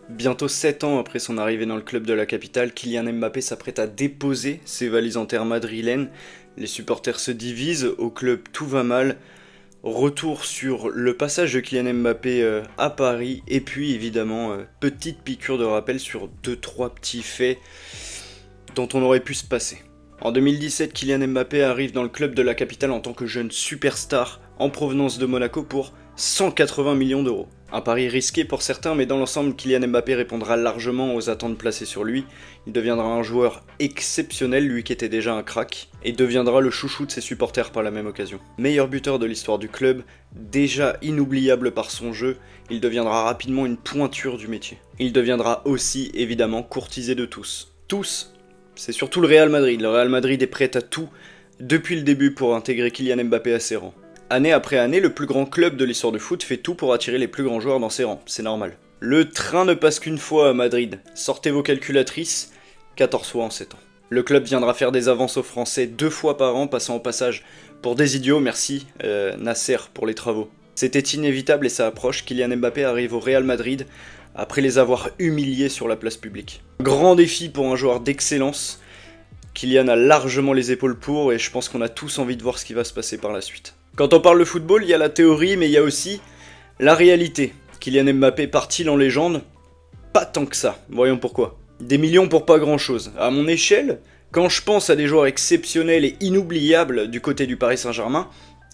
Bientôt 7 ans après son arrivée dans le club de la capitale, Kylian Mbappé s'apprête à déposer ses valises en terre madrilène. Les supporters se divisent, au club tout va mal. Retour sur le passage de Kylian Mbappé à Paris, et puis évidemment, petite piqûre de rappel sur 2-3 petits faits dont on aurait pu se passer. En 2017, Kylian Mbappé arrive dans le club de la capitale en tant que jeune superstar en provenance de Monaco pour 180 millions d'euros. Un pari risqué pour certains, mais dans l'ensemble, Kylian Mbappé répondra largement aux attentes placées sur lui. Il deviendra un joueur exceptionnel, lui qui était déjà un crack, et deviendra le chouchou de ses supporters par la même occasion. Meilleur buteur de l'histoire du club, déjà inoubliable par son jeu, il deviendra rapidement une pointure du métier. Il deviendra aussi, évidemment, courtisé de tous. Tous. C'est surtout le Real Madrid. Le Real Madrid est prêt à tout depuis le début pour intégrer Kylian Mbappé à ses rangs. Année après année, le plus grand club de l'histoire du foot fait tout pour attirer les plus grands joueurs dans ses rangs, c'est normal. Le train ne passe qu'une fois à Madrid. Sortez vos calculatrices, 14 fois en 7 ans. Le club viendra faire des avances aux Français 2 fois par an, passant au passage pour des idiots, merci Nasser pour les travaux. C'était inévitable et ça approche, Kylian Mbappé arrive au Real Madrid après les avoir humiliés sur la place publique. Grand défi pour un joueur d'excellence. Kylian a largement les épaules pour et je pense qu'on a tous envie de voir ce qui va se passer par la suite. Quand on parle de football, il y a la théorie, mais il y a aussi la réalité. Kylian Mbappé part-il en légende? Pas tant que ça, voyons pourquoi. Des millions pour pas grand-chose. À mon échelle, quand je pense à des joueurs exceptionnels et inoubliables du côté du Paris Saint-Germain,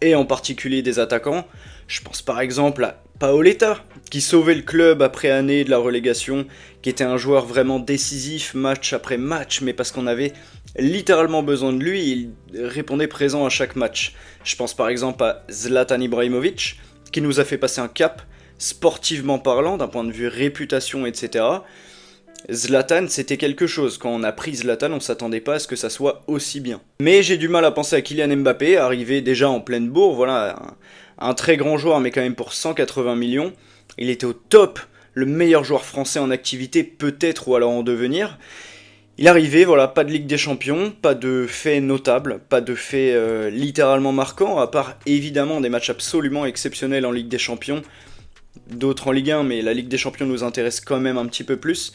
et en particulier des attaquants, je pense par exemple à Paoletta, qui sauvait le club après année de la relégation, qui était un joueur vraiment décisif match après match, mais parce qu'on avait littéralement besoin de lui, il répondait présent à chaque match. Je pense par exemple à Zlatan Ibrahimovic, qui nous a fait passer un cap, sportivement parlant, d'un point de vue réputation, etc. Zlatan, c'était quelque chose. Quand on a pris Zlatan, on s'attendait pas à ce que ça soit aussi bien. Mais j'ai du mal à penser à Kylian Mbappé, arrivé déjà en pleine bourre, voilà, un très grand joueur, mais quand même pour 180 millions. Il était au top, le meilleur joueur français en activité, peut-être, ou alors en devenir. Il arrivait, voilà, pas de Ligue des Champions, pas de faits notables, pas de faits littéralement marquants, à part évidemment des matchs absolument exceptionnels en Ligue des Champions, d'autres en Ligue 1, mais la Ligue des Champions nous intéresse quand même un petit peu plus.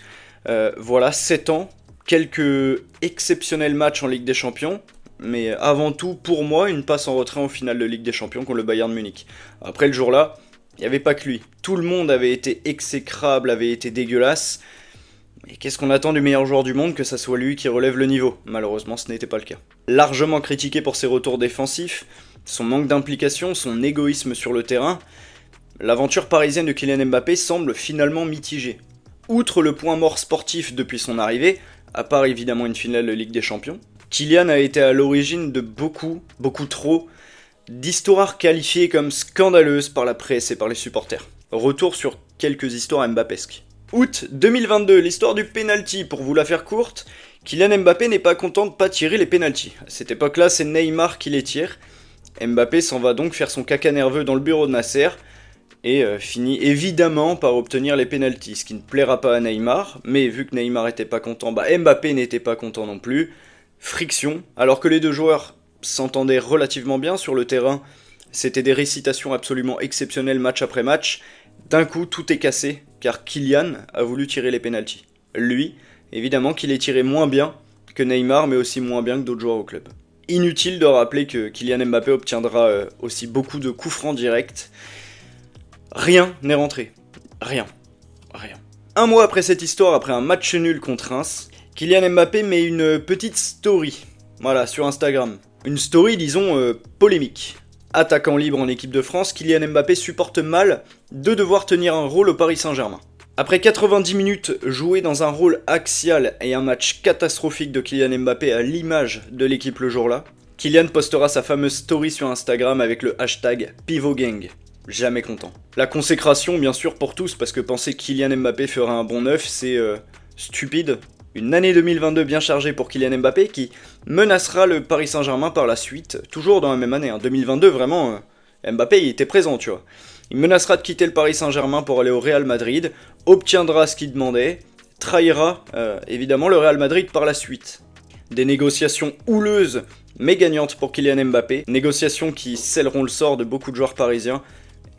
Voilà, 7 ans, quelques exceptionnels matchs en Ligue des Champions, mais avant tout, pour moi, une passe en retrait en finale de Ligue des Champions contre le Bayern de Munich. Après le jour-là, il n'y avait pas que lui. Tout le monde avait été exécrable, avait été dégueulasse. Et qu'est-ce qu'on attend du meilleur joueur du monde que ça soit lui qui relève le niveau? Malheureusement, ce n'était pas le cas. Largement critiqué pour ses retours défensifs, son manque d'implication, son égoïsme sur le terrain, l'aventure parisienne de Kylian Mbappé semble finalement mitigée. Outre le point mort sportif depuis son arrivée, à part évidemment une finale de Ligue des Champions, Kylian a été à l'origine de beaucoup trop, d'histoires qualifiées comme scandaleuses par la presse et par les supporters. Retour sur quelques histoires mbappesques. Août 2022, l'histoire du penalty. Pour vous la faire courte, Kylian Mbappé n'est pas content de pas tirer les penaltys. À cette époque-là, c'est Neymar qui les tire. Mbappé s'en va donc faire son caca nerveux dans le bureau de Nasser et finit évidemment par obtenir les penaltys, ce qui ne plaira pas à Neymar, mais vu que Neymar était pas content, Mbappé n'était pas content non plus. Friction, alors que les deux joueurs s'entendaient relativement bien sur le terrain, c'était des récitations absolument exceptionnelles match après match. D'un coup, tout est cassé, car Kylian a voulu tirer les pénaltys. Lui, évidemment qu'il les tirait moins bien que Neymar, mais aussi moins bien que d'autres joueurs au club. Inutile de rappeler que Kylian Mbappé obtiendra aussi beaucoup de coups francs directs. Rien n'est rentré. Rien. Un mois après cette histoire, après un match nul contre Reims, Kylian Mbappé met une petite story, voilà, sur Instagram. Une story, disons, polémique. Attaquant libre en équipe de France, Kylian Mbappé supporte mal de devoir tenir un rôle au Paris Saint-Germain. Après 90 minutes jouées dans un rôle axial et un match catastrophique de Kylian Mbappé à l'image de l'équipe le jour-là, Kylian postera sa fameuse story sur Instagram avec le hashtag PivotGang. Jamais content. La consécration, bien sûr, pour tous, parce que penser que Kylian Mbappé fera un bon neuf, c'est stupide. Une année 2022 bien chargée pour Kylian Mbappé qui menacera le Paris Saint-Germain par la suite, toujours dans la même année. 2022, vraiment, Mbappé il était présent, tu vois. Il menacera de quitter le Paris Saint-Germain pour aller au Real Madrid, obtiendra ce qu'il demandait, trahira évidemment le Real Madrid par la suite. Des négociations houleuses mais gagnantes pour Kylian Mbappé, négociations qui scelleront le sort de beaucoup de joueurs parisiens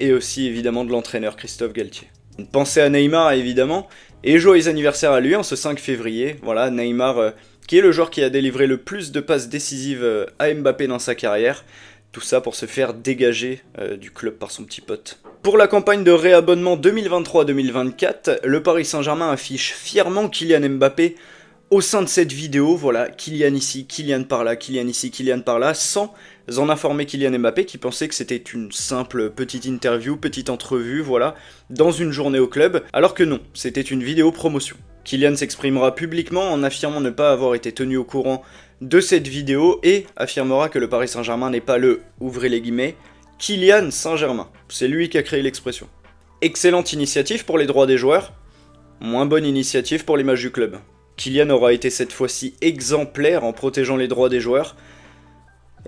et aussi évidemment de l'entraîneur Christophe Galtier. Une pensée à Neymar évidemment, Et joyeux anniversaire à lui en ce 5 février, voilà, Neymar qui est le joueur qui a délivré le plus de passes décisives à Mbappé dans sa carrière. Tout ça pour se faire dégager du club par son petit pote. Pour la campagne de réabonnement 2023-2024, le Paris Saint-Germain affiche fièrement Kylian Mbappé au sein de cette vidéo. Voilà, Kylian ici, Kylian par là, Kylian ici, Kylian par là, sans en informer Kylian Mbappé qui pensait que c'était une simple petite interview, petite entrevue, voilà, dans une journée au club, alors que non, c'était une vidéo promotion. Kylian s'exprimera publiquement en affirmant ne pas avoir été tenu au courant de cette vidéo et affirmera que le Paris Saint-Germain n'est pas le, ouvrez les guillemets, Kylian Saint-Germain. C'est lui qui a créé l'expression. Excellente initiative pour les droits des joueurs, moins bonne initiative pour l'image du club. Kylian aura été cette fois-ci exemplaire en protégeant les droits des joueurs,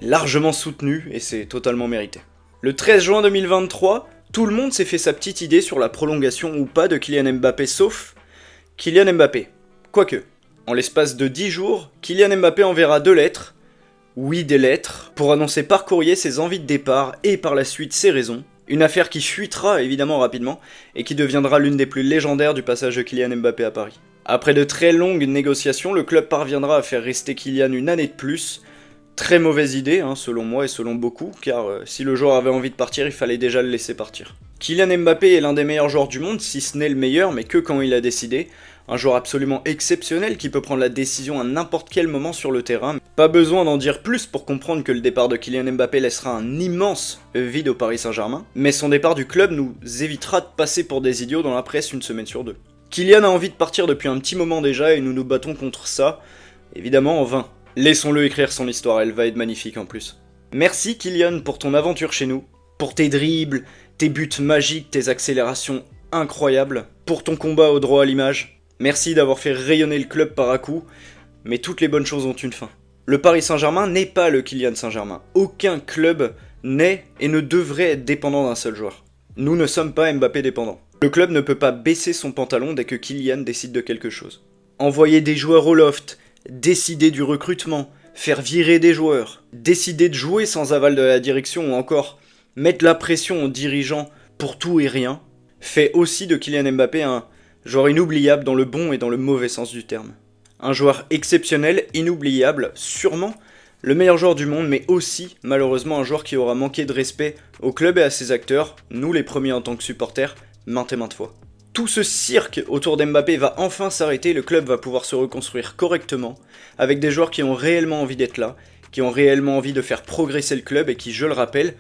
largement soutenu et c'est totalement mérité. Le 13 juin 2023, tout le monde s'est fait sa petite idée sur la prolongation ou pas de Kylian Mbappé, sauf Kylian Mbappé. Quoique, en l'espace de 10 jours, Kylian Mbappé enverra 2 lettres, oui des lettres, pour annoncer par courrier ses envies de départ et par la suite ses raisons. Une affaire qui fuitera évidemment rapidement et qui deviendra l'une des plus légendaires du passage de Kylian Mbappé à Paris. Après de très longues négociations, le club parviendra à faire rester Kylian une année de plus. Très mauvaise idée, selon moi et selon beaucoup, car si le joueur avait envie de partir, il fallait déjà le laisser partir. Kylian Mbappé est l'un des meilleurs joueurs du monde, si ce n'est le meilleur, mais que quand il a décidé. Un joueur absolument exceptionnel qui peut prendre la décision à n'importe quel moment sur le terrain. Pas besoin d'en dire plus pour comprendre que le départ de Kylian Mbappé laissera un immense vide au Paris Saint-Germain, mais son départ du club nous évitera de passer pour des idiots dans la presse une semaine sur deux. Kylian a envie de partir depuis un petit moment déjà et nous nous battons contre ça, évidemment en vain. Laissons-le écrire son histoire, elle va être magnifique en plus. Merci Kylian pour ton aventure chez nous, pour tes dribbles, tes buts magiques, tes accélérations incroyables, pour ton combat au droit à l'image. Merci d'avoir fait rayonner le club par à coup, mais toutes les bonnes choses ont une fin. Le Paris Saint-Germain n'est pas le Kylian Saint-Germain. Aucun club n'est et ne devrait être dépendant d'un seul joueur. Nous ne sommes pas Mbappé dépendants. Le club ne peut pas baisser son pantalon dès que Kylian décide de quelque chose. Envoyer des joueurs au loft, décider du recrutement, faire virer des joueurs, décider de jouer sans aval de la direction ou encore mettre la pression aux dirigeants pour tout et rien, fait aussi de Kylian Mbappé un joueur inoubliable dans le bon et dans le mauvais sens du terme. Un joueur exceptionnel, inoubliable, sûrement le meilleur joueur du monde, mais aussi malheureusement un joueur qui aura manqué de respect au club et à ses acteurs, nous les premiers en tant que supporters, maintes et maintes fois. Tout ce cirque autour d'Mbappé va enfin s'arrêter, le club va pouvoir se reconstruire correctement, avec des joueurs qui ont réellement envie d'être là, qui ont réellement envie de faire progresser le club et qui, je le rappelle,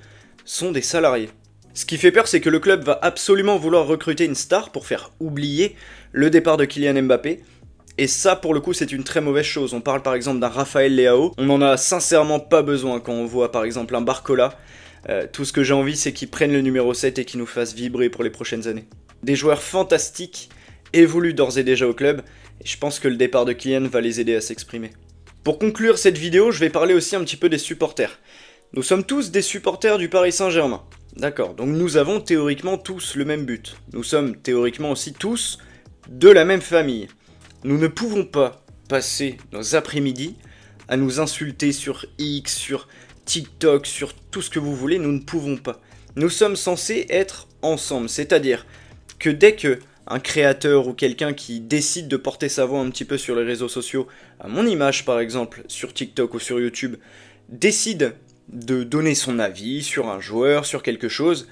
sont des salariés. Ce qui fait peur, c'est que le club va absolument vouloir recruter une star pour faire oublier le départ de Kylian Mbappé, et ça pour le coup c'est une très mauvaise chose. On parle par exemple d'un Raphaël Leao, on n'en a sincèrement pas besoin quand on voit par exemple un Barcola. Tout ce que j'ai envie c'est qu'ils prennent le numéro 7 et qu'ils nous fassent vibrer pour les prochaines années. Des joueurs fantastiques, évoluent d'ores et déjà au club, et je pense que le départ de Kylian va les aider à s'exprimer. Pour conclure cette vidéo, je vais parler aussi un petit peu des supporters. Nous sommes tous des supporters du Paris Saint-Germain. D'accord, donc nous avons théoriquement tous le même but. Nous sommes théoriquement aussi tous de la même famille. Nous ne pouvons pas passer nos après-midi à nous insulter sur X, sur TikTok, sur tout ce que vous voulez, nous ne pouvons pas. Nous sommes censés être ensemble, c'est-à-dire que dès que un créateur ou quelqu'un qui décide de porter sa voix un petit peu sur les réseaux sociaux, à mon image par exemple, sur TikTok ou sur YouTube, décide de donner son avis sur un joueur, sur quelque chose,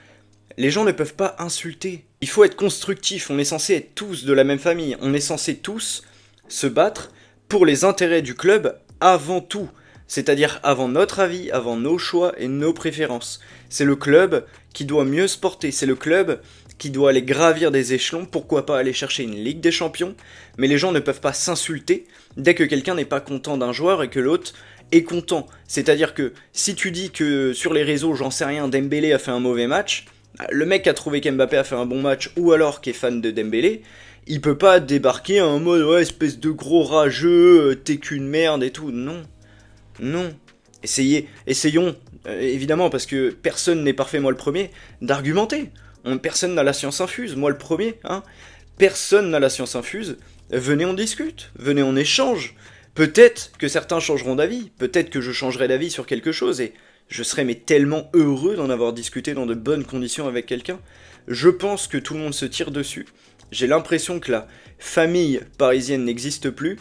les gens ne peuvent pas insulter. Il faut être constructif, on est censé être tous de la même famille, on est censé tous se battre pour les intérêts du club avant tout, c'est-à-dire avant notre avis, avant nos choix et nos préférences. C'est le club qui doit mieux se porter, c'est le club qui doit aller gravir des échelons, pourquoi pas aller chercher une Ligue des Champions, mais les gens ne peuvent pas s'insulter dès que quelqu'un n'est pas content d'un joueur et que l'autre est content. C'est-à-dire que si tu dis que sur les réseaux, j'en sais rien, Dembélé a fait un mauvais match, le mec a trouvé qu'Mbappé a fait un bon match ou alors qui est fan de Dembélé, il peut pas débarquer en mode ouais espèce de gros rageux, t'es qu'une merde et tout. Non, non. Essayons, évidemment parce que personne n'est parfait, moi le premier, d'argumenter. Personne n'a la science infuse, moi le premier, Personne n'a la science infuse, venez on discute, venez on échange. Peut-être que certains changeront d'avis, peut-être que je changerai d'avis sur quelque chose et je serais mais tellement heureux d'en avoir discuté dans de bonnes conditions avec quelqu'un. Je pense que tout le monde se tire dessus. J'ai l'impression que la famille parisienne n'existe plus.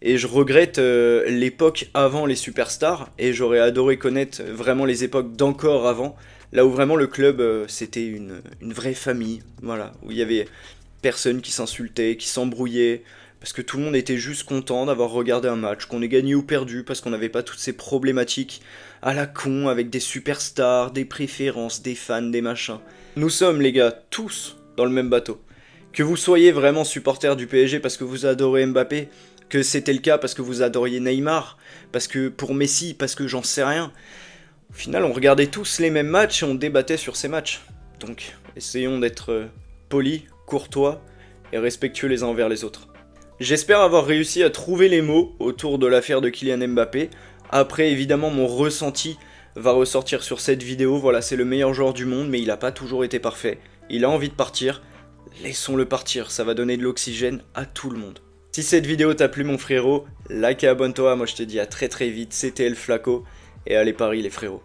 Et je regrette l'époque avant les superstars. Et j'aurais adoré connaître vraiment les époques d'encore avant. Là où vraiment le club, c'était une vraie famille. Voilà, où il y avait personne qui s'insultait, qui s'embrouillait. Parce que tout le monde était juste content d'avoir regardé un match, qu'on ait gagné ou perdu, parce qu'on n'avait pas toutes ces problématiques à la con, avec des superstars, des préférences, des fans, des machins. Nous sommes, les gars, tous dans le même bateau. Que vous soyez vraiment supporter du PSG parce que vous adorez Mbappé, que c'était le cas parce que vous adoriez Neymar, parce que pour Messi, parce que j'en sais rien. Au final, on regardait tous les mêmes matchs et on débattait sur ces matchs. Donc, essayons d'être polis, courtois et respectueux les uns envers les autres. J'espère avoir réussi à trouver les mots autour de l'affaire de Kylian Mbappé. Après, évidemment, mon ressenti va ressortir sur cette vidéo. Voilà, c'est le meilleur joueur du monde, mais il n'a pas toujours été parfait. Il a envie de partir. Laissons-le partir, ça va donner de l'oxygène à tout le monde. Si cette vidéo t'a plu, mon frérot, like et abonne-toi. Moi, je te dis à très vite. C'était El Flaco. Et allez Paris, les frérots.